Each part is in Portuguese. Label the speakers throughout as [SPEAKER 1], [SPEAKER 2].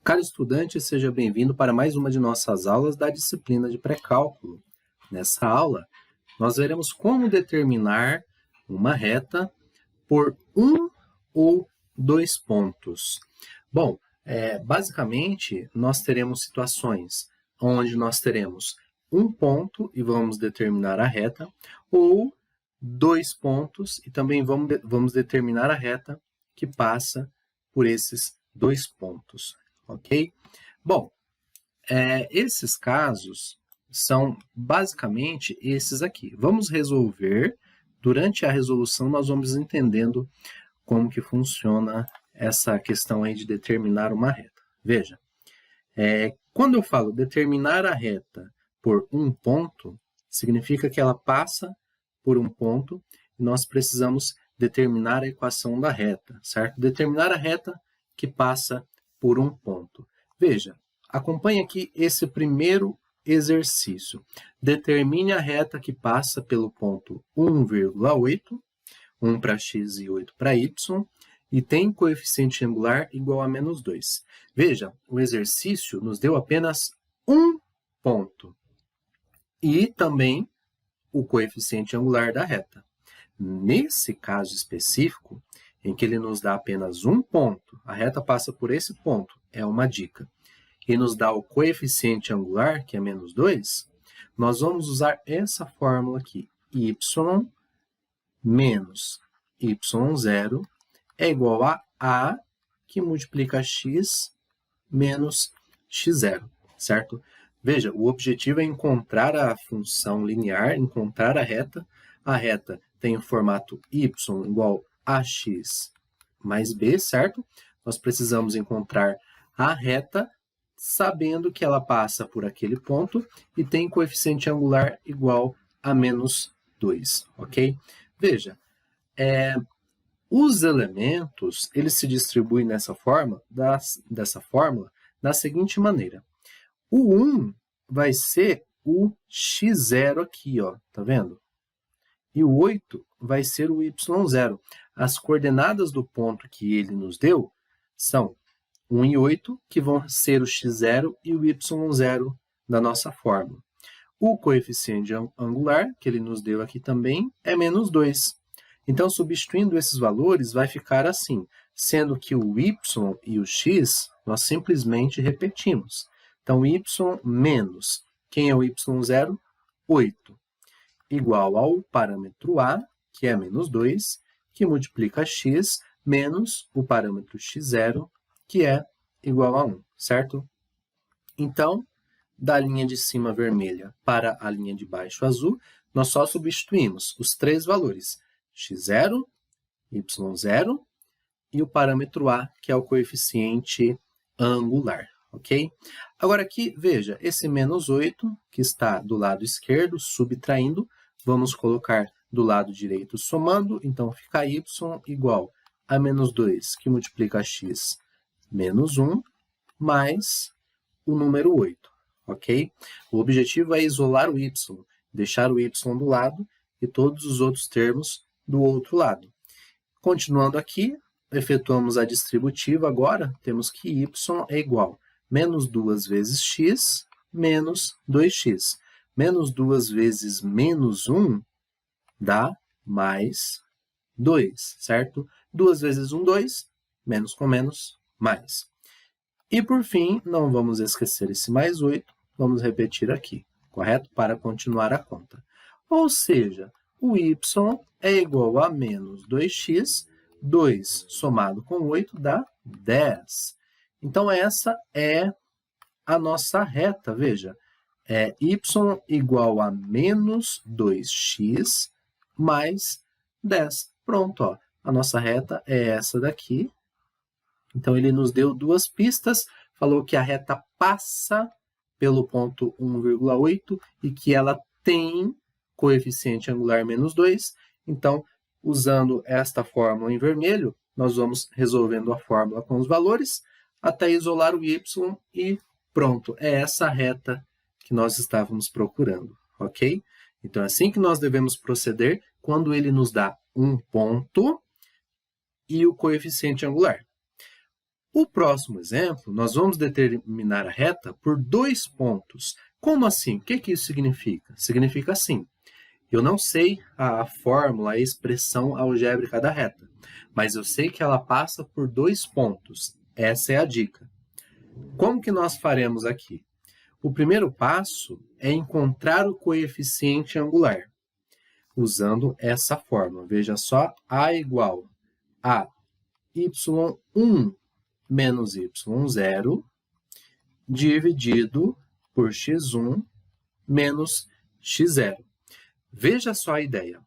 [SPEAKER 1] Caro estudante, seja bem-vindo para mais uma de nossas aulas da disciplina de pré-cálculo. Nessa aula, nós veremos como determinar uma reta por um ou dois pontos. Bom, basicamente, nós teremos situações onde nós teremos um ponto e vamos determinar a reta, ou dois pontos e também vamos determinar a reta que passa por esses dois pontos. Ok? Bom, esses casos são basicamente esses aqui. Vamos resolver. Durante a resolução, nós vamos entendendo como que funciona essa questão aí de determinar uma reta. Veja, quando eu falo determinar a reta por um ponto, significa que ela passa por um ponto e nós precisamos determinar a equação da reta, certo? Determinar a reta que passa por um ponto. Veja, acompanhe aqui esse primeiro exercício. Determine a reta que passa pelo ponto 1,8, 1 para x e 8 para y, e tem coeficiente angular igual a menos 2. Veja, o exercício nos deu apenas um ponto e também o coeficiente angular da reta. Nesse caso específico, em que ele nos dá apenas um ponto, a reta passa por esse ponto, é uma dica, e nos dá o coeficiente angular, que é menos 2, nós vamos usar essa fórmula aqui, y menos y0 é igual a que multiplica x menos x0, certo? Veja, o objetivo é encontrar a função linear, encontrar a reta. A reta tem o formato y igual a x mais b, certo? Nós precisamos encontrar a reta sabendo que ela passa por aquele ponto e tem coeficiente angular igual a menos 2, ok? Veja, os elementos, eles se distribuem dessa fórmula da seguinte maneira. O 1 vai ser o x0 aqui, ó, tá vendo? E o 8 vai ser o y0. As coordenadas do ponto que ele nos deu são 1 e 8, que vão ser o x0 e o y0 da nossa fórmula. O coeficiente angular, que ele nos deu aqui também, é menos 2. Então, substituindo esses valores, vai ficar assim, sendo que o y e o x, nós simplesmente repetimos. Então, y menos, quem é o y0? 8, igual ao parâmetro a, que é menos 2, que multiplica x, menos o parâmetro x0, que é igual a 1, certo? Então, da linha de cima vermelha para a linha de baixo azul, nós só substituímos os três valores, x0, y0 e o parâmetro a, que é o coeficiente angular, ok? Agora aqui, veja, esse menos 8, que está do lado esquerdo, subtraindo, vamos colocar do lado direito somando, então fica y igual a menos 2, que multiplica x menos 1, mais o número 8, ok? O objetivo é isolar o y, deixar o y do lado e todos os outros termos do outro lado. Continuando aqui, efetuamos a distributiva agora, temos que y é igual a menos 2 vezes x menos 2x. Menos 2 vezes menos 1 dá mais 2, certo? 2 vezes 1, 2, menos com menos, mais. E por fim, não vamos esquecer esse mais 8, vamos repetir aqui, correto? Para continuar a conta. Ou seja, o y é igual a menos 2x, 2 somado com 8 dá 10. Então, essa é a nossa reta, veja. Y igual a menos 2x mais 10. Pronto, ó. A nossa reta é essa daqui. Então, ele nos deu duas pistas, falou que a reta passa pelo ponto 1,8 e que ela tem coeficiente angular menos 2. Então, usando esta fórmula em vermelho, nós vamos resolvendo a fórmula com os valores até isolar o y e pronto, é essa reta que nós estávamos procurando, ok? Então, é assim que nós devemos proceder quando ele nos dá um ponto e o coeficiente angular. O próximo exemplo, nós vamos determinar a reta por 2 pontos. Como assim? O que isso significa? Significa assim, eu não sei a fórmula, a expressão algébrica da reta, mas eu sei que ela passa por 2 pontos. Essa é a dica. Como que nós faremos aqui? O primeiro passo é encontrar o coeficiente angular, usando essa fórmula. Veja só, A igual a y1 menos y0 dividido por x1 menos x0. Veja só a ideia.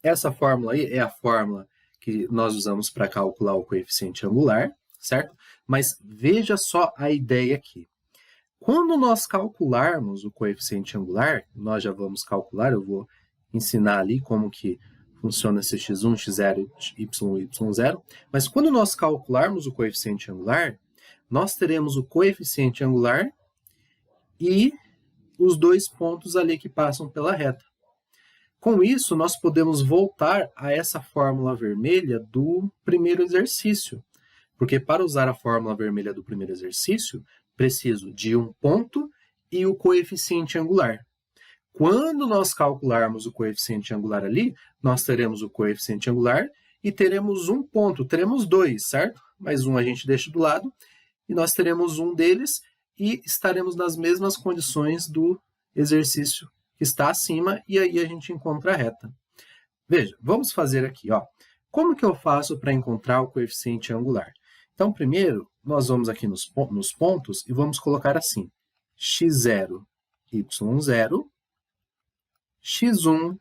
[SPEAKER 1] Essa fórmula aí é a fórmula que nós usamos para calcular o coeficiente angular, certo? Mas veja só a ideia aqui. Quando nós calcularmos o coeficiente angular, nós já vamos calcular, eu vou ensinar ali como que funciona esse x1, x0, y0, mas quando nós calcularmos o coeficiente angular, nós teremos o coeficiente angular e os 2 pontos ali que passam pela reta. Com isso, nós podemos voltar a essa fórmula vermelha do primeiro exercício, porque para usar a fórmula vermelha do primeiro exercício, preciso de um ponto e o coeficiente angular. Quando nós calcularmos o coeficiente angular ali, nós teremos o coeficiente angular e teremos um ponto, teremos 2, certo? Mas um a gente deixa do lado e nós teremos um deles e estaremos nas mesmas condições do exercício que está acima e aí a gente encontra a reta. Veja, vamos fazer aqui, ó. Como que eu faço para encontrar o coeficiente angular? Então, primeiro, nós vamos aqui nos pontos e vamos colocar assim, x0, y0, x1,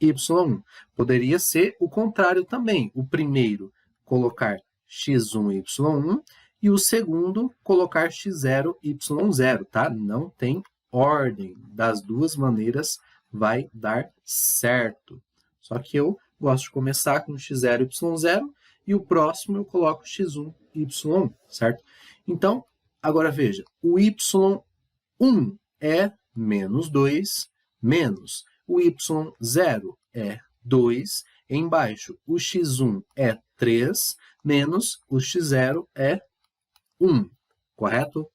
[SPEAKER 1] y1. Poderia ser o contrário também. O primeiro, colocar x1, y1, e o segundo, colocar x0, y0, tá? Não tem ordem. Das duas maneiras vai dar certo. Só que eu gosto de começar com x0, y0, e o próximo eu coloco x1, y1, certo? Então, agora veja, o y1 é menos 2, menos o y0 é 2, embaixo o x1 é 3, menos o x0 é 1, correto?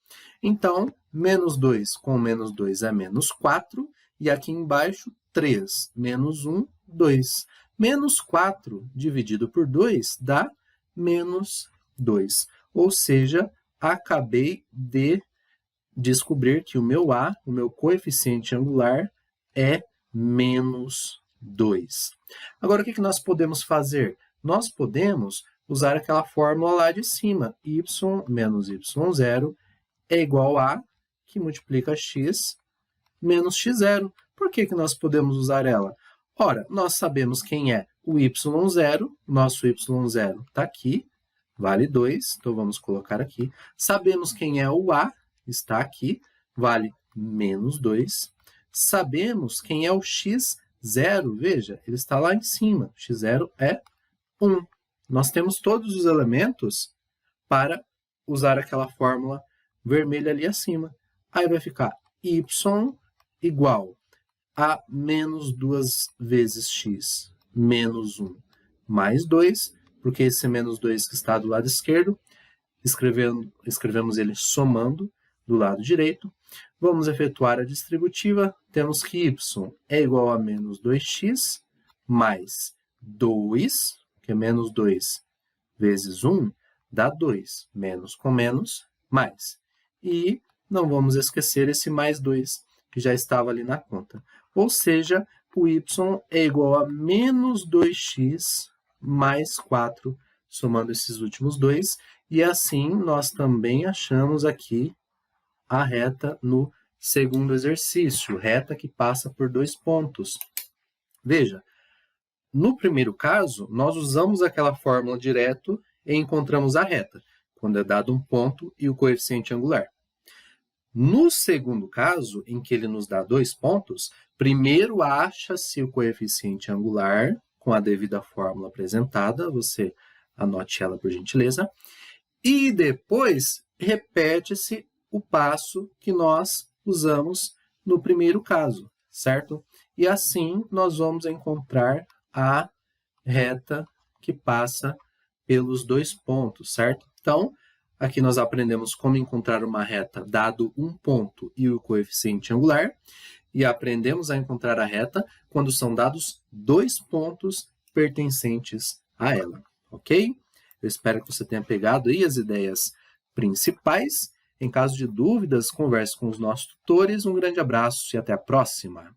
[SPEAKER 1] Então, menos 2 com menos 2 é menos 4, e aqui embaixo 3 menos 1, 2. Menos 4 dividido por 2 dá menos 2. Ou seja, acabei de descobrir que o meu A, o meu coeficiente angular, é menos 2. Agora, o que nós podemos fazer? Nós podemos usar aquela fórmula lá de cima. Y menos y0 é igual a, que multiplica x, menos x0. Por que nós podemos usar ela? Ora, nós sabemos quem é o y0, nosso y0 está aqui, vale 2, então vamos colocar aqui. Sabemos quem é o A, está aqui, vale menos 2. Sabemos quem é o x0, veja, ele está lá em cima, x0 é 1. Nós temos todos os elementos para usar aquela fórmula vermelha ali acima. Aí vai ficar y igual a menos 2 vezes x menos 1 mais 2, porque esse menos 2 que está do lado esquerdo, escrevemos ele somando do lado direito. Vamos efetuar a distributiva, temos que y é igual a menos 2x mais 2, que é menos 2 vezes 1, dá 2, menos com menos, mais. E não vamos esquecer esse mais 2, que já estava ali na conta. Ou seja, o y é igual a menos 2x mais 4, somando esses últimos dois, e assim nós também achamos aqui a reta no segundo exercício, reta que passa por 2 pontos. Veja, no primeiro caso, nós usamos aquela fórmula direto e encontramos a reta, quando é dado um ponto e o coeficiente angular. No segundo caso, em que ele nos dá 2 pontos, primeiro acha-se o coeficiente angular, com a devida fórmula apresentada, você anote ela por gentileza, e depois repete-se o passo que nós usamos no primeiro caso, certo? E assim nós vamos encontrar a reta que passa pelos 2 pontos, certo? Então, Aqui nós aprendemos como encontrar uma reta dado um ponto e o coeficiente angular. E aprendemos a encontrar a reta quando são dados 2 pontos pertencentes a ela, ok? Eu espero que você tenha pegado aí as ideias principais. Em caso de dúvidas, converse com os nossos tutores. Um grande abraço e até a próxima!